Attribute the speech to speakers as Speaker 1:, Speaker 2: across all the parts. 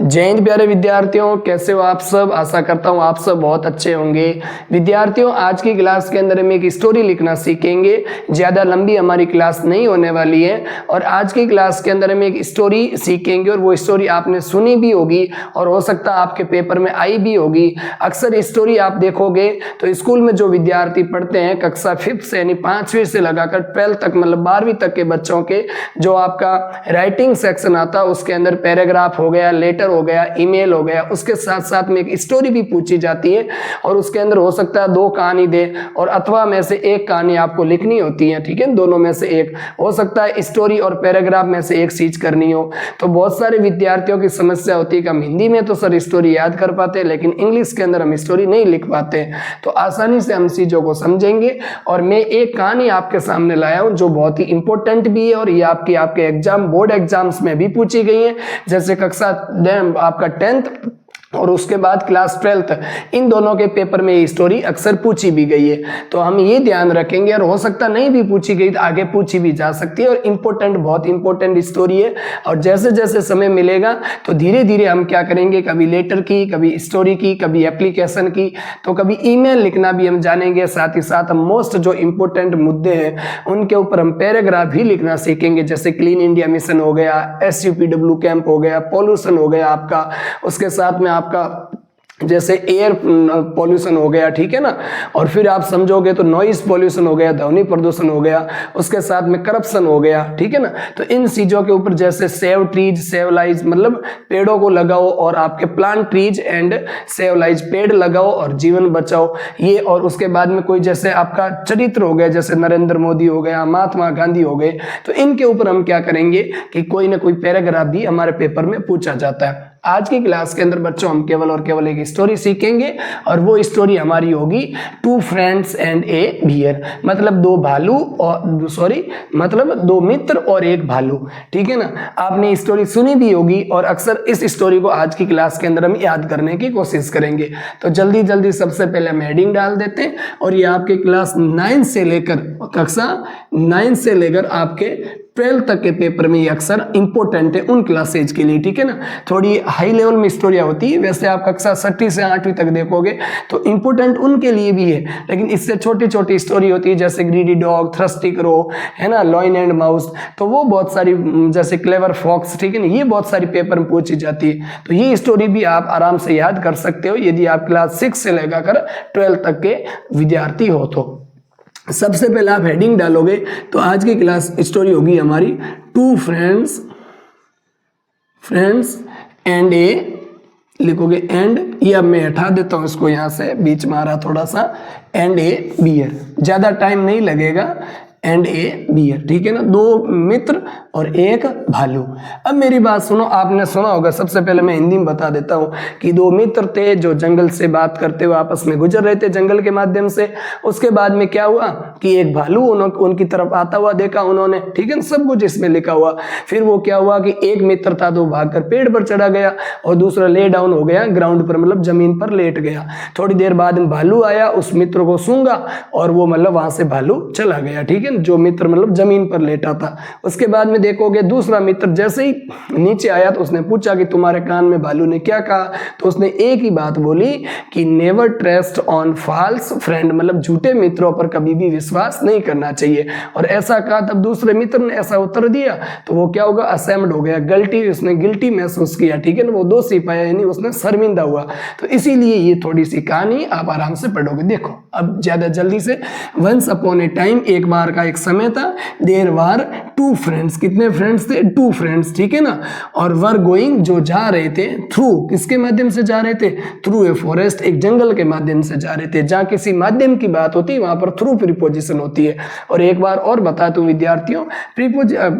Speaker 1: जय हिंद प्यारे विद्यार्थियों, कैसे हो आप सब। आशा करता हूँ आप सब बहुत अच्छे होंगे। विद्यार्थियों, आज की क्लास के अंदर हम एक स्टोरी लिखना सीखेंगे। ज़्यादा लंबी हमारी क्लास नहीं होने वाली है और आज की क्लास के अंदर हम एक स्टोरी सीखेंगे और वो स्टोरी आपने सुनी भी होगी और हो सकता है आपके पेपर में आई भी होगी। अक्सर स्टोरी आप देखोगे तो स्कूल में जो विद्यार्थी पढ़ते हैं कक्षा 5th से यानी 5वीं से लगाकर 12th तक मतलब 12वीं तक के बच्चों के जो आपका राइटिंग सेक्शन आता है उसके अंदर पैराग्राफ हो गया, लेटर हो गया, ईमेल हो गया, उसके साथ साथ में एक स्टोरी भी पूछी जाती है और उसके अंदर हो सकता है 2 कहानी दे और अथवा में से एक कहानी आपको लिखनी होती है। ठीक है, दोनों में से एक हो सकता है, स्टोरी और पैराग्राफ में से एक चीज करनी हो। तो बहुत सारे विद्यार्थियों की समस्या होती है कि हम हिंदी में तो सर स्टोरी याद कर पाते हैं लेकिन इंग्लिश के अंदर हम स्टोरी नहीं लिख पाते। तो आसानी से हम चीजों को समझेंगे और मैं एक कहानी आपके सामने लाया हूं जो बहुत ही इंपॉर्टेंट भी है और ये आपके एग्जाम बोर्ड एग्जाम्स में भी पूछी गई है। जैसे कक्षा आपका 10th और उसके बाद क्लास 12th, इन दोनों के पेपर में ये स्टोरी अक्सर पूछी भी गई है। तो हम ये ध्यान रखेंगे और हो सकता नहीं भी पूछी गई तो आगे पूछी भी जा सकती है और इम्पोर्टेंट, बहुत इंपॉर्टेंट स्टोरी है। और जैसे जैसे समय मिलेगा तो धीरे धीरे हम क्या करेंगे, कभी लेटर की, कभी स्टोरी की, कभी एप्लीकेशन की, तो कभी ईमेल लिखना भी हम जानेंगे। साथ ही साथ हम मोस्ट जो इम्पोर्टेंट मुद्दे हैं उनके ऊपर हम पैराग्राफ भी लिखना सीखेंगे। जैसे क्लीन इंडिया मिशन हो गया, SUPW कैंप हो गया, पॉल्यूशन हो गया आपका, उसके साथ में आपका जैसे एयर पॉल्यूशन हो गया, ठीक है ना, और फिर आप समझोगे तो नॉइस पॉल्यूशन हो गया, ध्वनि प्रदूषण हो गया, उसके साथ में करप्शन हो गया, ठीक है ना। तो इन चीजों के ऊपर जैसे सेव ट्रीज सेव लाइज, मतलब पेड़ों को लगाओ और आपके plant trees and save lies, पेड़ लगाओ और जीवन बचाओ, ये। और उसके बाद में कोई जैसे आपका चरित्र हो गया, जैसे नरेंद्र मोदी हो गया, महात्मा गांधी हो गए, तो इनके ऊपर हम क्या करेंगे कि कोई ना कोई पैराग्राफ भी हमारे पेपर में पूछा जाता है। आज की क्लास के अंदर बच्चों हम केवल और केवल एक स्टोरी सीखेंगे और वो स्टोरी हमारी होगी 2 फ्रेंड्स एंड ए बियर, मतलब 2 भालू और मतलब 2 मित्र और एक भालू। ठीक है ना, आपने स्टोरी सुनी भी होगी और अक्सर इस स्टोरी को आज की क्लास के अंदर हम याद करने की कोशिश करेंगे। तो जल्दी जल्दी सबसे पहले हम हेडिंग डाल देते हैं और ये आपके क्लास 9 से लेकर कक्षा 9 से लेकर आपके 12 तक के पेपर में ये अक्सर इंपॉर्टेंट है उन क्लासेज के लिए। ठीक है ना, थोड़ी हाई लेवल में स्टोरियां होती है, वैसे आप कक्षा 6 से 8वीं तक देखोगे तो इंपॉर्टेंट उनके लिए भी है, लेकिन इससे छोटी छोटी स्टोरी होती है जैसे ग्रीडी डॉग, थ्रस्टी क्रो, है ना, लॉयन एंड माउस, तो वो बहुत सारी, जैसे क्लेवर फॉक्स, ठीक है ना, ये बहुत सारी पेपर में पूछी जाती है। तो ये स्टोरी भी आप आराम से याद कर सकते हो यदि आप क्लास 6 से लेकर 12 तक के विद्यार्थी हो। तो सबसे पहले आप हेडिंग डालोगे तो आज की क्लास स्टोरी होगी हमारी 2 फ्रेंड्स एंड ए, लिखोगे एंड, ये अब मैं हटा देता हूं इसको, यहां से बीच में आ रहा थोड़ा सा, एंड ए बियर, ज्यादा टाइम नहीं लगेगा, एंड ए बियर। ठीक है ना, 2 मित्र और एक भालू। अब मेरी बात सुनो, आपने सुना होगा, सबसे पहले मैं हिंदी में बता देता हूं कि 2 मित्र थे जो जंगल से बात करते हुए आपस में गुजर रहे थे जंगल के माध्यम से। उसके बाद में क्या हुआ कि एक भालू उनकी तरफ आता हुआ देखा उन्होंने, ठीक है ना, सब कुछ इसमें लिखा हुआ। फिर वो क्या हुआ कि एक मित्र था तो भागकर पेड़ पर चढ़ा गया और दूसरा ले डाउन हो गया ग्राउंड पर, मतलब जमीन पर लेट गया। थोड़ी देर बाद में भालू आया, उस मित्र को सूंघा और वो मतलब वहां से भालू चला गया। ठीक है, जो मित्र मतलब जमीन पर लेटा था। उसके बाद में देखोगे दूसरा मित्र जैसे ही नीचे आया तो उसने पूछा कि तुम्हारे कान में भालू ने क्या कहा, तो उसने एक ही बात बोली कि never trust on false friend, मतलब झूठे मित्रों पर कभी भी विश्वास नहीं करना चाहिए। और ऐसा कहा, तब दूसरे मित्र ने ऐसा उत्तर दिया तो वो क्या होगा, असेम्ड हो गया, गलती, उसने गिल्टी महसूस किया। ठीक है ना, वो दोषी पाया, यानी उसने शर्मिंदा हुआ। तो इसीलिए ये थोड़ी सी कहानी आप आराम से पढ़ोगे। देखो अब ज्यादा जल्दी से, वंस अपॉन ए टाइम, एक बार का एक समय था, देयर वर 2 फ्रेंड्स, कितने फ्रेंड्स थे, 2 फ्रेंड्स, ठीक है ना, और वर गोइंग, जो जा रहे थे, थ्रू, किसके माध्यम से जा रहे थे, थ्रू ए फॉरेस्ट, एक जंगल के माध्यम से जा रहे थे। जहां किसी माध्यम की बात होती है वहां पर थ्रू प्रीपोजिशन होती है। और एक बार और बता दूं विद्यार्थियों,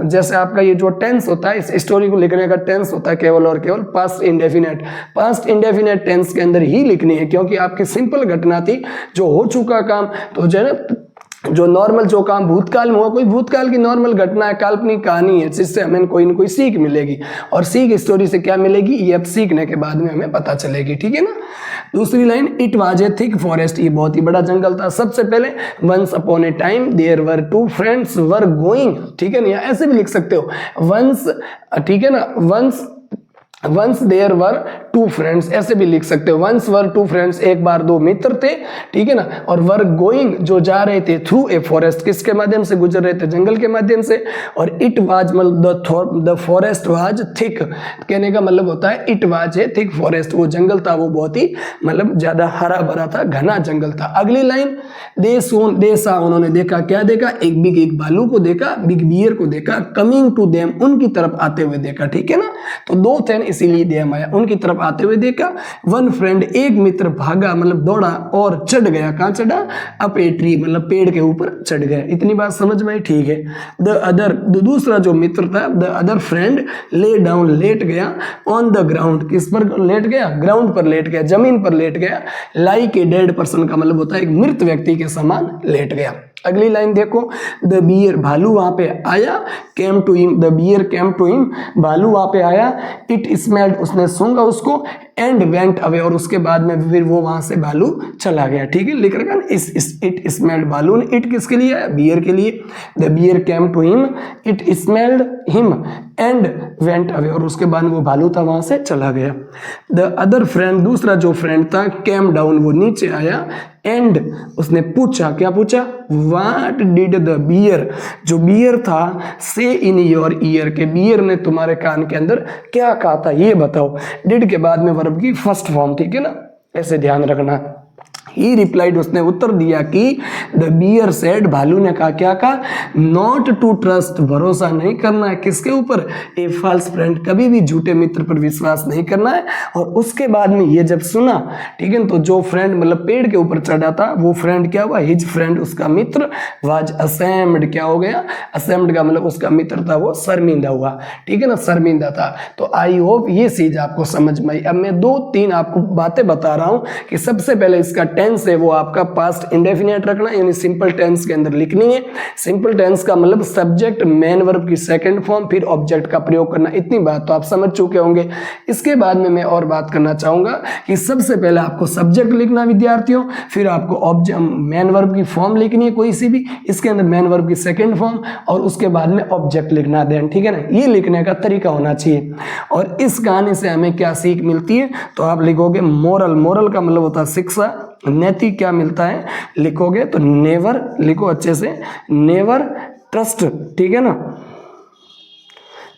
Speaker 1: जैसे आपका ये जो टेंस होता है, इस स्टोरी को लिखने का टेंस होता है केवल और केवल past indefinite. Past indefinite tense के अंदर ही लिखनी है, क्योंकि आपकी सिंपल घटना थी, जो हो चुका काम, तो जो है जो नॉर्मल जो काम भूतकाल में हुआ, कोई भूतकाल की नॉर्मल घटना है, काल्पनिक कहानी है, जिससे हमें कोई न कोई सीख मिलेगी। और सीख स्टोरी से क्या मिलेगी, ये अब सीखने के बाद में हमें पता चलेगी। ठीक है ना। दूसरी line, it was a thick forest, ये बहुत ही बड़ा जंगल था। सबसे पहले, once upon a time there were 2 friends were going, ठीक है ना, ऐसे भी लिख सकते हो वंस, ठीक है ना, once once there were two friends, ऐसे भी लिख सकते हो, वंस वर टू फ्रेंड्स, एक बार दो मित्र थे, ठीक है ना। और वर गोइंग, जो जा रहे थे, थ्रू ए फॉरेस्ट, किसके माध्यम से गुजर रहे थे, जंगल के माध्यम से। और इट वाज, मतलब द फॉरेस्ट वाज थिक, कहने का मतलब होता है it was a thick forest, वो जंगल था वो बहुत ही मतलब ज्यादा हरा भरा था, घना जंगल था। अगली लाइन, दे सा, उन्होंने देखा, क्या देखा, एक भालू को देखा, बिग बियर को देखा, कमिंग टू देम, उनकी तरफ आते हुए देखा, ठीक है ना। तो दो थे इसीलिए देम आया, उनकी तरफ आते हुए देखा। वन फ्रेंड, एक मित्र भागा, मतलब दौड़ा और चढ़ गया, कहां चढ़ा, अप ए ट्री, मतलब पेड़ के ऊपर चढ़ गया। इतनी बात समझ में आई, ठीक है। द अदर, दूसरा जो मित्र था, the other friend lay down, लेट गया, ऑन द ग्राउंड, किस पर लेट गया, ग्राउंड पर लेट गया, जमीन पर लेट गया। लाइक ए डेड पर्सन का मतलब होता है एक मृत व्यक्ति के समान लेट गया। अगली लाइन देखो, द बियर, भालू वहां पे आया, came to him, the bear came to him, भालू वहां पे आया, इट स्मेल्ड, उसने सूंघा उसको, एंड वेंट अवे, और उसके बाद में फिर वो वहां से भालू चला गया, ठीक है, लिख रखा ना, इट स्मेल्ड, भालू ने इट किसके लिए आया, बियर के लिए। The bear came to him, it smelled him and went away, और उसके बाद वो भालू था वहां से चला गया। द अदर फ्रेंड, दूसरा जो फ्रेंड था, केम डाउन, वो नीचे आया, एंड उसने पूछा, क्या पूछा, व्हाट डिड द बियर, जो बियर था, से इन योर ईयर, के बियर ने तुम्हारे कान के अंदर क्या कहा था, ये बताओ। डिड के बाद में वर्ब की फर्स्ट फॉर्म, ठीक है ना, ऐसे ध्यान रखना। ही रिप्लाइड, उसने उत्तर दिया कि द बियर सेड, भालू ने कहा, क्या कहा, नॉट टू ट्रस्ट, भरोसा नहीं करना है, किसके ऊपर, ए फॉल्स फ्रेंड, कभी भी झूठे मित्र पर विश्वास नहीं करना है। और उसके बाद में ये जब सुना, ठीक है, तो जो फ्रेंड मतलब पेड़ के ऊपर चढ़ा था, वो फ्रेंड क्या हुआ, हिज फ्रेंड, उसका मित्र, वाज असेम्ड, क्या हो गया, असेम्ड का मतलब उसका मित्र था वो शर्मिंदा हुआ, ठीक है ना, शर्मिंदा था। तो आई होप ये चीज आपको समझ में आई। अब मैं 2-3 आपको बातें बता रहा हूं कि सबसे पहले इसका टेंस है वो आपका पास्ट इंडेफिनिट रखना, यानी सिंपल टेंस के अंदर लिखनी है। सिंपल टेंस का मतलब सब्जेक्ट मेन वर्ब की सेकंड फॉर्म, फिर ऑब्जेक्ट का प्रयोग करना। इतनी बात तो आप समझ चुके होंगे। इसके बाद में मैं और बात करना चाहूंगा कि सबसे पहले आपको सब्जेक्ट लिखना विद्यार्थियों, फिर आपको मेन वर्ब की फॉर्म लिखनी है कोई सी भी, इसके अंदर मेन वर्ब की सेकंड फॉर्म, और उसके बाद में ऑब्जेक्ट लिखना देन, ठीक है ना, ये लिखने का तरीका होना चाहिए। और इस कहानी से हमें क्या सीख मिलती है, तो आप लिखोगे मोरल, मोरल का मतलब होता है शिक्षा, नैतिक क्या मिलता है लिखोगे तो नेवर लिखो अच्छे से, नेवर ट्रस्ट, ठीक है ना,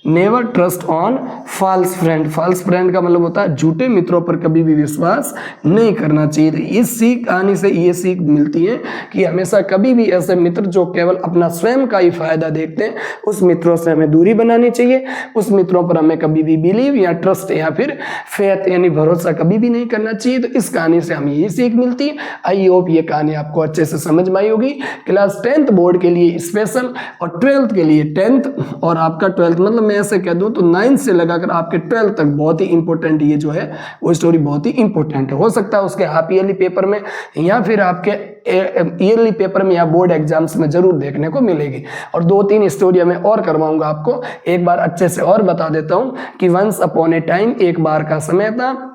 Speaker 1: never trust on false friend, false friend का मतलब होता है झूठे मित्रों पर कभी भी विश्वास नहीं करना चाहिए। इस सीख कहानी से ये सीख मिलती है कि हमेशा कभी भी ऐसे मित्र जो केवल अपना स्वयं का ही फायदा देखते हैं, उस मित्रों से हमें दूरी बनानी चाहिए। उस मित्रों पर हमें कभी भी बिलीव या ट्रस्ट या फिर फेथ यानी भरोसा कभी भी नहीं करना चाहिए। तो इस कहानी से हमें ये सीख मिलती है। आई होप ये कहानी आपको अच्छे से समझ में आई होगी। क्लास 10th बोर्ड के लिए स्पेशल और 12th के लिए 10th और आपका 12th मतलब मैं ऐसे कह दूं तो 9th से लगाकर आपके 12th तक बहुत ही इंपॉर्टेंट ये जो है वो स्टोरी बहुत ही इंपॉर्टेंट है। हो सकता है उसके हाफ ईयरली पेपर में या फिर आपके ईयरली पेपर में या बोर्ड एग्जाम्स में जरूर देखने को मिलेगी। और 2-3 स्टोरी मैं और करवाऊंगा आपको। एक बार अच्छे से और बता देता हूं कि वंस अपॉन ए टाइम, एक बार का समय था,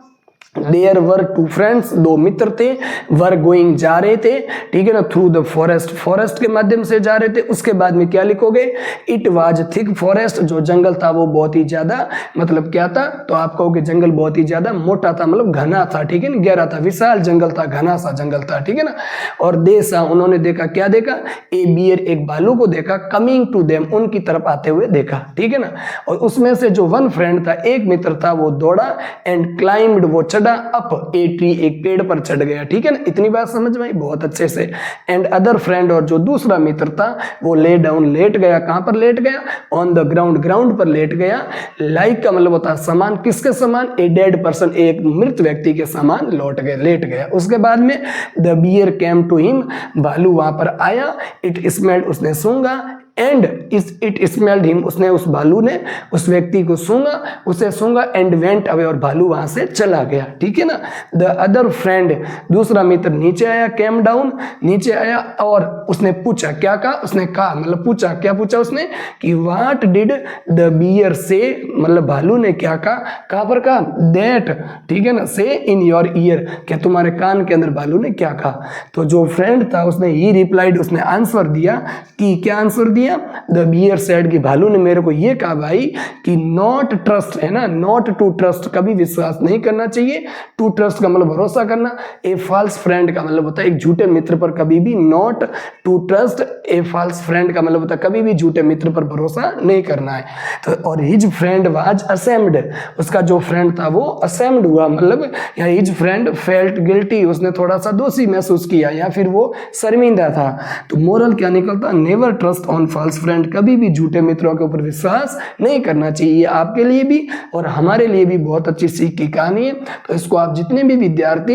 Speaker 1: देयर वर टू फ्रेंड्स, दो मित्र थे, वर गोइंग जा रहे थे, ठीक है ना, थ्रू द फॉरेस्ट, फॉरेस्ट के माध्यम से जा रहे थे। उसके बाद में क्या लिखोगे, इट वाज थिक फॉरेस्ट, जो जंगल था वो बहुत ही ज्यादा मतलब क्या था, तो आप कहोगे जंगल बहुत ही ज्यादा मोटा था, मतलब घना था, ठीक है ना, गहरा था, विशाल जंगल था, घना सा जंगल था, ठीक है ना। और दे सा, उन्होंने देखा, क्या देखा, ए बियर, एक भालू को देखा, कमिंग टू देम, उनकी तरफ आते हुए देखा, ठीक है ना। और उसमें से जो वन फ्रेंड था, एक मित्र था, वो दौड़ा एंड क्लाइम्ड, वो चढ़ा अप ए ट्री, एक पेड़ पर चढ़ गया, ठीक है ना। इतनी बात समझ में आई बहुत अच्छे से। एंड अदर फ्रेंड, और जो दूसरा मित्र था वो ले डाउन, लेट गया, कहां पर लेट गया, ऑन द ग्राउंड, ग्राउंड पर लेट गया। लाइक का मतलब होता है समान, किसके समान, ए डेड पर्सन, एक मृत व्यक्ति के समान लौट गया, लेट गया। उसके बाद में the bear came to him, भालू वहां पर आया, इट स्मेल्ड, उसने सूंघा, एंड इट स्मेल्ड हिम, उसने, उस भालू ने उस व्यक्ति को सूंघा, उसे सूंघा, एंड वेंट अवे, और भालू वहां से चला गया, ठीक है ना। द अदर फ्रेंड, दूसरा मित्र नीचे आया, केम डाउन, नीचे आया, और उसने पूछा, क्या कहा, उसने कहा मतलब पूछा, क्या पूछा उसने कि व्हाट डिड द बियर से, मतलब भालू ने क्या कहा, कहां पर कहा, दैट, ठीक है ना, से इन योर ईयर, क्या तुम्हारे कान के अंदर भालू ने क्या कहा। तो जो फ्रेंड था उसने ही रिप्लाइड, उसने आंसर दिया कि क्या आंसर दिया, किया? द बियर सेड कि भालू ने मेरे को ये कहा भाई कि नॉट ट्रस्ट है ना, नॉट टू ट्रस्ट, कभी विश्वास नहीं करना चाहिए। टू ट्रस्ट का मतलब भरोसा करना, ए फॉल्स फ्रेंड का मतलब होता है एक झूठे मित्र पर कभी भी, not to trust a false friend का मतलब होता है कभी भी झूठे मित्र पर भरोसा नहीं करना है। तो और हिज फ्रेंड वाज असेम्ड, उसका जो फ्रेंड था वो असेम्ड हुआ, मतलब या हिज फ्रेंड फेल्ट गिल्टी, उसने थोड़ा सा दोषी महसूस किया या फिर वो शर्मिंदा था। तो मोरल क्या निकलता? Never trust on false friend, कभी भी झूठे मित्रों के ऊपर विश्वास नहीं करना चाहिए। आपके लिए भी और हमारे लिए भी बहुत अच्छी सीख की कहानी है। तो इसको आप जितने भी विद्यार्थी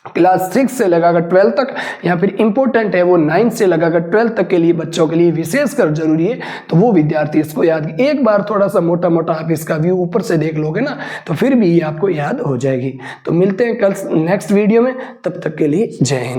Speaker 1: क्लास 6 से लगाकर 12 तक, या फिर इंपॉर्टेंट है वो 9 से लगाकर 12 तक के लिए बच्चों के लिए विशेषकर जरूरी है, तो वो विद्यार्थी इसको याद, एक बार थोड़ा सा मोटा मोटा आप इसका व्यू ऊपर से देख लोगे ना तो फिर भी ये आपको याद हो जाएगी। तो मिलते हैं कल नेक्स्ट वीडियो में, तब तक के लिए जय हिंद।